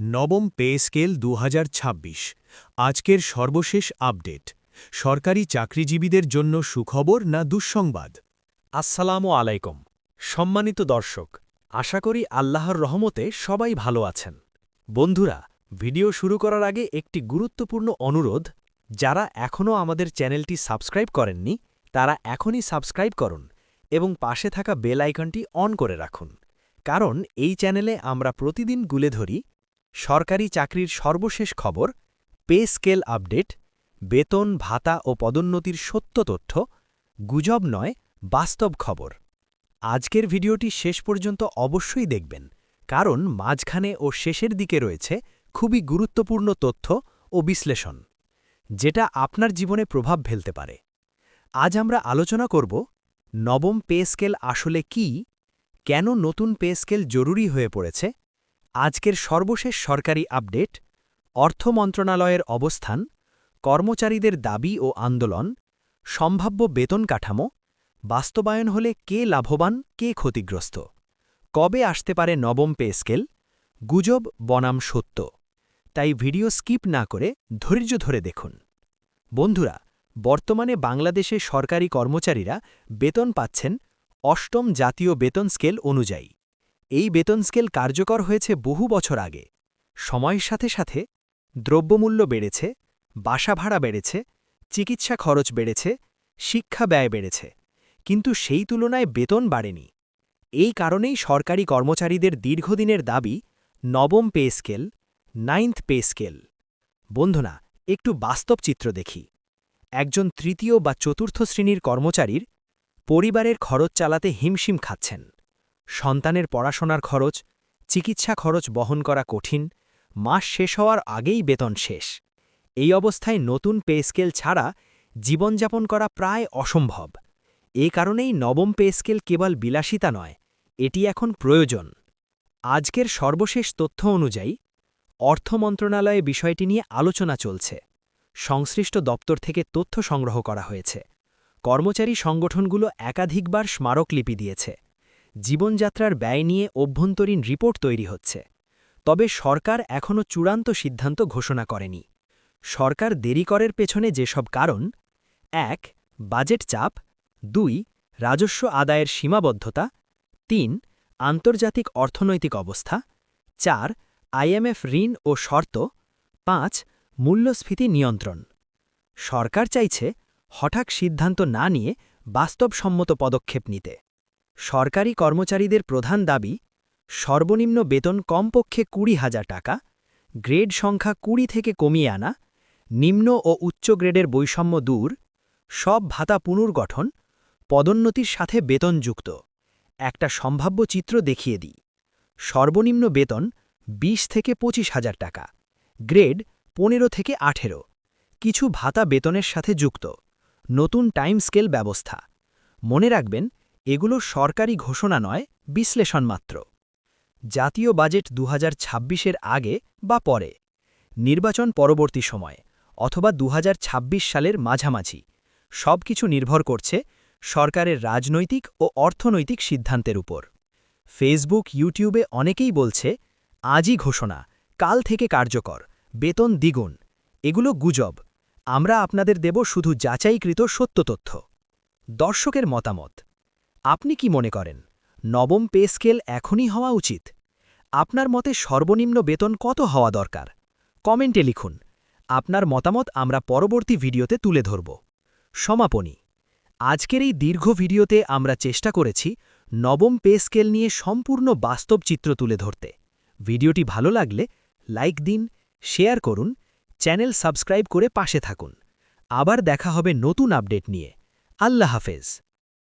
নবম pay scale ২০২৬ আজকের সর্বশেষ আপডেট। সরকারি চাকরিজীবীদের জন্য সুখবর না দুঃসংবাদ? আসসালামু আলাইকুম সম্মানিত দর্শক, আশা করি আল্লাহর রহমতে সবাই ভালো আছেন। বন্ধুরা, ভিডিও শুরু করার আগে একটি গুরুত্বপূর্ণ অনুরোধ, যারা এখনও আমাদের চ্যানেলটি সাবস্ক্রাইব করেননি তারা এখনই সাবস্ক্রাইব করুন এবং পাশে থাকা বেল আইকনটি অন করে রাখুন, কারণ এই চ্যানেলে আমরা প্রতিদিন তুলে ধরি সরকারি চাকরির সর্বশেষ খবর, পে স্কেল আপডেট, বেতন, ভাতা ও পদোন্নতির সত্য তথ্য, গুজব নয়, বাস্তব খবর। আজকের ভিডিওটি শেষ পর্যন্ত অবশ্যই দেখবেন, কারণ মাঝখানে ও শেষের দিকে রয়েছে খুবই গুরুত্বপূর্ণ তথ্য ও বিশ্লেষণ, যেটা আপনার জীবনে প্রভাব ফেলতে পারে। আজ আমরা আলোচনা করব নবম পে স্কেল আসলে কী, কেন নতুন পে স্কেল জরুরি হয়ে পড়েছে, আজকের সর্বশেষ সরকারি আপডেট, অর্থ মন্ত্রণালয়ের অবস্থান, কর্মচারীদের দাবি ও আন্দোলন, সম্ভাব্য বেতন কাঠামো, বাস্তবায়ন হলে কে লাভবান কে ক্ষতিগ্রস্ত, কবে আসতে পারে নবম পে স্কেল, গুজব বনাম সত্য। তাই ভিডিও স্কিপ না করে ধৈর্য ধরে দেখুন। বন্ধুরা, বর্তমানে বাংলাদেশে সরকারি কর্মচারীরা বেতন পাচ্ছেন অষ্টম জাতীয় বেতন স্কেল অনুযায়ী। এই বেতন স্কেল কার্যকর হয়েছে বহু বছর আগে। সময়ের সাথে সাথে দ্রব্যমূল্য বেড়েছে, বাসা ভাড়া বেড়েছে, চিকিৎসা খরচ বেড়েছে, শিক্ষা ব্যয় বেড়েছে, কিন্তু সেই তুলনায় বেতন বাড়েনি। এই কারণেই সরকারি কর্মচারীদের দীর্ঘদিনের দাবি নবম pay scale, ninth pay scale. বন্ধুরা, একটু বাস্তব চিত্র দেখি। একজন তৃতীয় বা চতুর্থ শ্রেণীর কর্মচারীর পরিবারের খরচ চালাতে হিমশিম খাচ্ছেন। সন্তানের পড়াশোনার খরচ, চিকিৎসা খরচ বহন করা কঠিন, মাস শেষ হওয়ার আগেই বেতন শেষ। এই অবস্থায় নতুন পে স্কেল ছাড়া জীবনযাপন করা প্রায় অসম্ভব। এ কারণেই নবম পে স্কেল কেবল বিলাসিতা নয়, এটি এখন প্রয়োজন। আজকের সর্বশেষ তথ্য অনুযায়ী অর্থ মন্ত্রণালয়ে বিষয়টি নিয়ে আলোচনা চলছে। সংশ্লিষ্ট দপ্তর থেকে তথ্য সংগ্রহ করা হয়েছে। কর্মচারী সংগঠনগুলো একাধিকবার স্মারকলিপি দিয়েছে। জীবনযাত্রার ব্যয় নিয়ে অভ্যন্তরীণ রিপোর্ট তৈরি হচ্ছে। তবে সরকার এখনও চূড়ান্ত সিদ্ধান্ত ঘোষণা করেনি। সরকার দেরি করার পেছনে যেসব কারণ: ১. বাজেট চাপ, ২. রাজস্ব আদায়ের সীমাবদ্ধতা, ৩. আন্তর্জাতিক অর্থনৈতিক অবস্থা, ৪. আইএমএফ ঋণ ও শর্ত, ৫. মূল্যস্ফীতি নিয়ন্ত্রণ। সরকার চাইছে হঠাৎ সিদ্ধান্ত না নিয়ে বাস্তবসম্মত পদক্ষেপ নিতে। সরকারি কর্মচারীদের প্রধান দাবি সর্বনিম্ন বেতন কমপক্ষে ২০,০০০ টাকা, গ্রেড সংখ্যা ২০ থেকে কমিয়ে আনা, নিম্ন ও উচ্চ গ্রেডের বৈষম্য দূর, সব ভাতা পুনর্গঠন, পদোন্নতির সাথে বেতন যুক্ত। একটা সম্ভাব্য চিত্র দেখিয়ে দিই। সর্বনিম্ন বেতন ২০ থেকে ২৫,০০০ টাকা, গ্রেড ১৫ থেকে ১৮, কিছু ভাতা বেতনের সাথে যুক্ত, নতুন টাইম স্কেল ব্যবস্থা। মনে রাখবেন, এগুলো সরকারি ঘোষণা নয়, বিশ্লেষণ মাত্র। জাতীয় বাজেট ২০২৬-এর আগে বা পরে, নির্বাচন পরবর্তী সময়, অথবা ২০২৬ সালের মাঝামাঝি, সবকিছু নির্ভর করছে সরকারের রাজনৈতিক ও অর্থনৈতিক সিদ্ধান্তের উপর। ফেসবুক, ইউটিউবে অনেকেই বলছে আজই ঘোষণা, কাল থেকে কার্যকর, বেতন দ্বিগুণ। এগুলো গুজব। আমরা আপনাদের দেব শুধু যাচাইকৃত সত্য তথ্য। দর্শকের মতামত: আপনি কি মনে করেন নবম পে স্কেল এখনই হওয়া উচিত? আপনার মতে সর্বনিম্ন বেতন কত হওয়া দরকার? কমেন্টে লিখুন। আপনার মতামত আমরা পরবর্তী ভিডিওতে তুলে ধরব। সমাপনী: আজকের এই দীর্ঘ ভিডিওতে আমরা চেষ্টা করেছি নবম পে স্কেল নিয়ে সম্পূর্ণ বাস্তব চিত্র তুলে ধরতে। ভিডিওটি ভালো লাগলে লাইক দিন, শেয়ার করুন, চ্যানেল সাবস্ক্রাইব করে পাশে থাকুন। আবার দেখা হবে নতুন আপডেট নিয়ে। আল্লাহ হাফেজ।